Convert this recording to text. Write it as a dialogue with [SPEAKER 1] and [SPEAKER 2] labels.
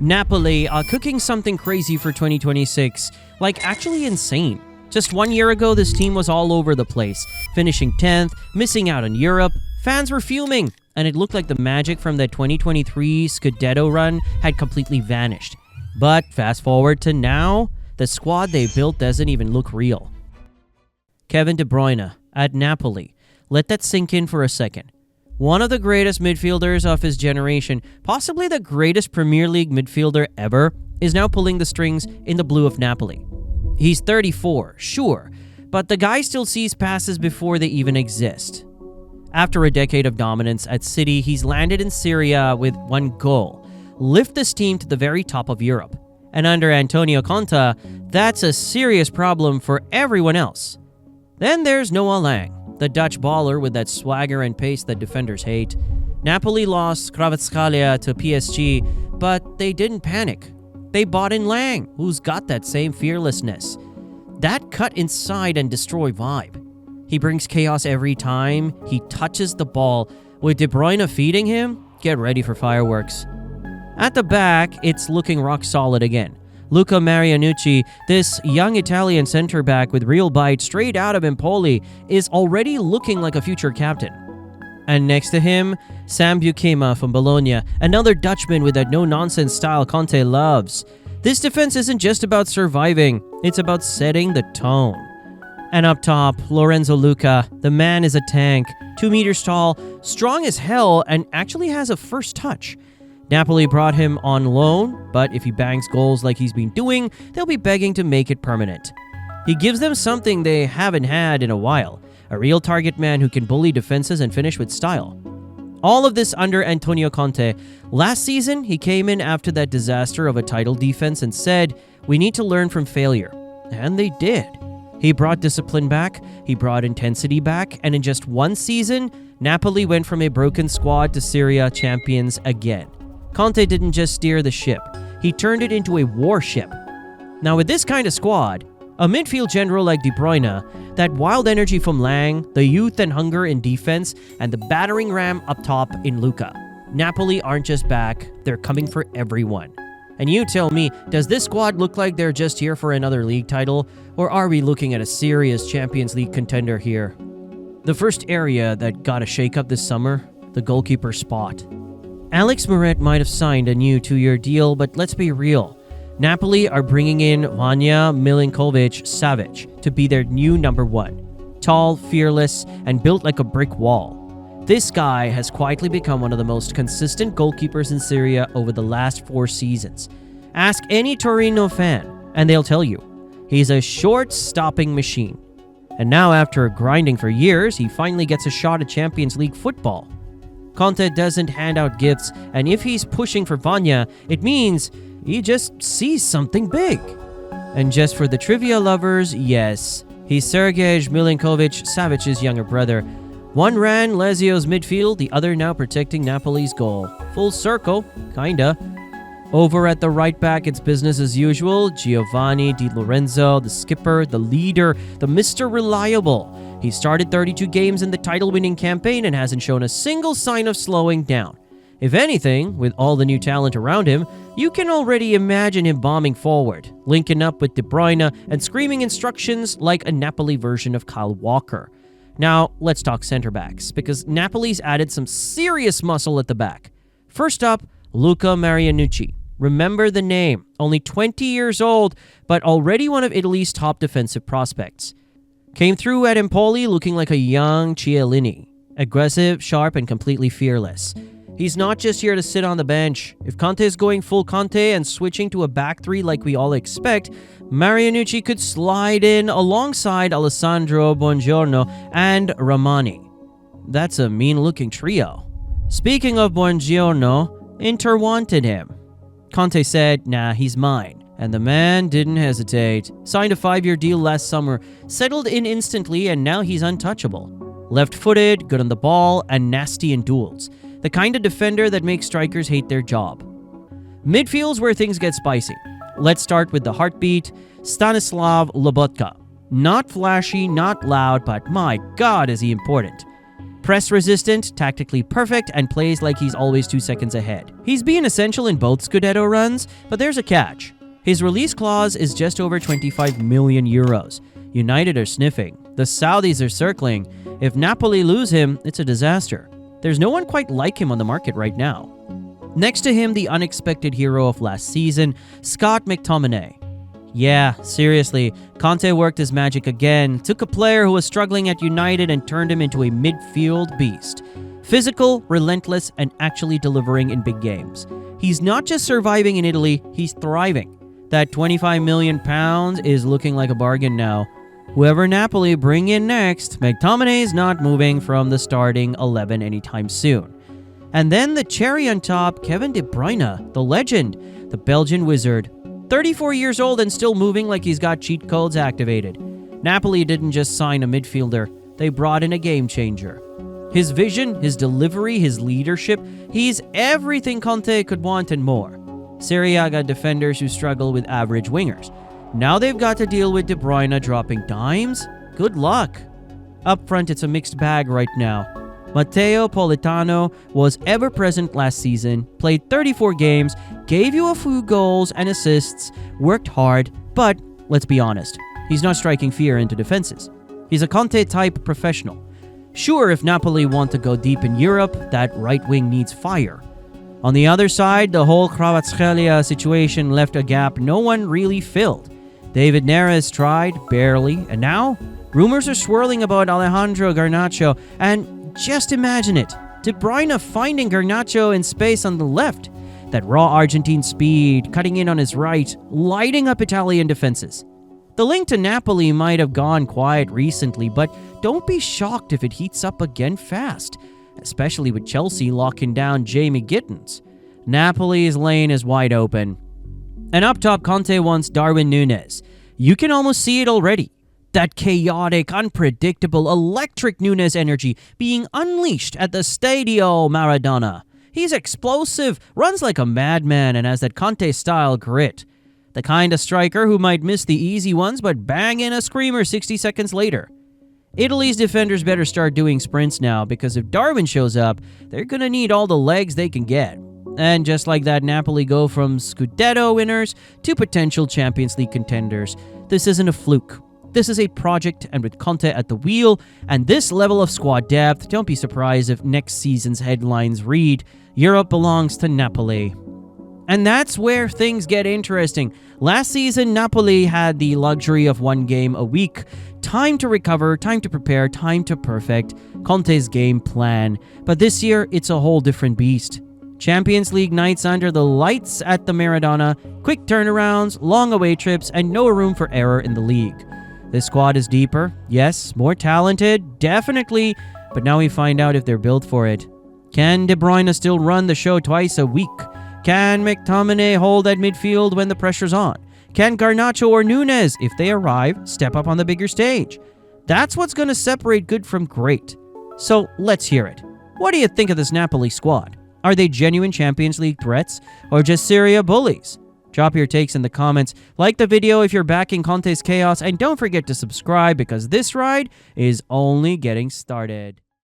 [SPEAKER 1] Napoli are cooking something crazy for 2026, like actually insane. Just 1 year ago, this team was all over the place, finishing 10th, missing out on Europe. Fans were fuming, and it looked like the magic from the 2023 Scudetto run had completely vanished. But fast forward to now, the squad they built doesn't even look real. Kevin De Bruyne at Napoli. Let that sink in for a second. One of the greatest midfielders of his generation, possibly the greatest Premier League midfielder ever, is now pulling the strings in the blue of Napoli. He's 34, sure, but the guy still sees passes before they even exist. After a decade of dominance at City, he's landed in Serie A with one goal: lift this team to the very top of Europe. And under Antonio Conte, that's a serious problem for everyone else. Then there's Noa Lang, the Dutch baller with that swagger and pace that defenders hate. Napoli lost Kvaratskhelia to PSG, but they didn't panic. They bought in Lang, who's got that same fearlessness. That cut inside and destroy vibe. He brings chaos every time he touches the ball. With De Bruyne feeding him, get ready for fireworks. At the back, it's looking rock solid again. Luca Marianucci, this young Italian center-back with real bite straight out of Empoli, is already looking like a future captain. And next to him, Sam Buchema from Bologna, another Dutchman with that no-nonsense style Conte loves. This defense isn't just about surviving, it's about setting the tone. And up top, Lorenzo Luca. The man is a tank, 2 meters tall, strong as hell, and actually has a first touch. Napoli brought him on loan, but if he bangs goals like he's been doing, they'll be begging to make it permanent. He gives them something they haven't had in a while, a real target man who can bully defenses and finish with style. All of this under Antonio Conte. Last season, he came in after that disaster of a title defense and said, "We need to learn from failure." And they did. He brought discipline back, he brought intensity back, and in just one season, Napoli went from a broken squad to Serie A champions again. Conte didn't just steer the ship, he turned it into a warship. Now with this kind of squad, a midfield general like De Bruyne, that wild energy from Lang, the youth and hunger in defense, and the battering ram up top in Luca, Napoli aren't just back, they're coming for everyone. And you tell me, does this squad look like they're just here for another league title, or are we looking at a serious Champions League contender here? The first area that got a shakeup this summer, the goalkeeper spot. Alex Meret might have signed a new 2-year deal, but let's be real. Napoli are bringing in Vanja Milinkovic-Savic to be their new number 1. Tall, fearless, and built like a brick wall. This guy has quietly become one of the most consistent goalkeepers in Serie A over the last 4 seasons. Ask any Torino fan, and they'll tell you. He's a short-stopping machine. And now after grinding for years, he finally gets a shot at Champions League football. Conte doesn't hand out gifts, and if he's pushing for Vanja, it means he just sees something big. And just for the trivia lovers, yes, he's Sergej Milinkovic-Savic's younger brother. One ran Lazio's midfield, the other now protecting Napoli's goal. Full circle, kinda. Over at the right back, it's business as usual. Giovanni Di Lorenzo, the skipper, the leader, the Mr. Reliable. He started 32 games in the title-winning campaign and hasn't shown a single sign of slowing down. If anything, with all the new talent around him, you can already imagine him bombing forward, linking up with De Bruyne and screaming instructions like a Napoli version of Kyle Walker. Now, let's talk center-backs, because Napoli's added some serious muscle at the back. First up, Luca Marianucci. Remember the name. Only 20 years old, but already one of Italy's top defensive prospects. Came through at Empoli looking like a young Chiellini. Aggressive, sharp, and completely fearless. He's not just here to sit on the bench. If Conte is going full Conte and switching to a back 3 like we all expect, Marianucci could slide in alongside Alessandro Buongiorno and Ramani. That's a mean-looking trio. Speaking of Buongiorno, Inter wanted him. Conte said, "Nah, he's mine." And the man didn't hesitate. Signed a 5-year deal last summer, settled in instantly, and now he's untouchable. Left-footed, good on the ball, and nasty in duels. The kind of defender that makes strikers hate their job. Midfield's where things get spicy. Let's start with the heartbeat, Stanislav Lobotka. Not flashy, not loud, but my God is he important. Press resistant, tactically perfect, and plays like he's always 2 seconds ahead. He's been essential in both Scudetto runs, but there's a catch. His release clause is just over 25 million euros. United are sniffing. The Saudis are circling. If Napoli lose him, it's a disaster. There's no one quite like him on the market right now. Next to him, the unexpected hero of last season, Scott McTominay. Yeah, seriously, Conte worked his magic again, took a player who was struggling at United and turned him into a midfield beast. Physical, relentless, and actually delivering in big games. He's not just surviving in Italy, he's thriving. That £25 million is looking like a bargain now. Whoever Napoli bring in next, McTominay's not moving from the starting 11 anytime soon. And then the cherry on top, Kevin De Bruyne, the legend, the Belgian wizard. 34 years old and still moving like he's got cheat codes activated. Napoli didn't just sign a midfielder, they brought in a game changer. His vision, his delivery, his leadership, he's everything Conte could want and more. Serie A got defenders who struggle with average wingers. Now they've got to deal with De Bruyne dropping dimes? Good luck. Up front, it's a mixed bag right now. Matteo Politano was ever-present last season, played 34 games, gave you a few goals and assists, worked hard, but let's be honest, he's not striking fear into defenses. He's a Conte-type professional. Sure, if Napoli want to go deep in Europe, that right wing needs fire. On the other side, the whole Kvaratskhelia situation left a gap no one really filled. David Neres tried, barely, and now rumors are swirling about Alejandro Garnacho, and just imagine it. De Bruyne finding Garnacho in space on the left. That raw Argentine speed, cutting in on his right, lighting up Italian defenses. The link to Napoli might have gone quiet recently, but don't be shocked if it heats up again fast, especially with Chelsea locking down Jamie Gittins. Napoli's lane is wide open. And up top, Conte wants Darwin Núñez. You can almost see it already. That chaotic, unpredictable, electric Núñez energy being unleashed at the Stadio Maradona. He's explosive, runs like a madman, and has that Conte-style grit. The kind of striker who might miss the easy ones but bang in a screamer 60 seconds later. Italy's defenders better start doing sprints now, because if Darwin shows up, they're going to need all the legs they can get. And just like that, Napoli go from Scudetto winners to potential Champions League contenders. This isn't a fluke. This is a project, and with Conte at the wheel and this level of squad depth, don't be surprised if next season's headlines read, "Europe belongs to Napoli." And that's where things get interesting. Last season, Napoli had the luxury of one game a week. Time to recover, time to prepare, time to perfect Conte's game plan. But this year, it's a whole different beast. Champions League nights under the lights at the Maradona, quick turnarounds, long away trips, and no room for error in the league. This squad is deeper, yes, more talented, definitely, but now we find out if they're built for it. Can De Bruyne still run the show twice a week? Can McTominay hold at midfield when the pressure's on? Can Garnacho or Núñez, if they arrive, step up on the bigger stage? That's what's going to separate good from great. So let's hear it. What do you think of this Napoli squad? Are they genuine Champions League threats or just Serie A bullies? Drop your takes in the comments, like the video if you're backing Conte's chaos, and don't forget to subscribe because this ride is only getting started.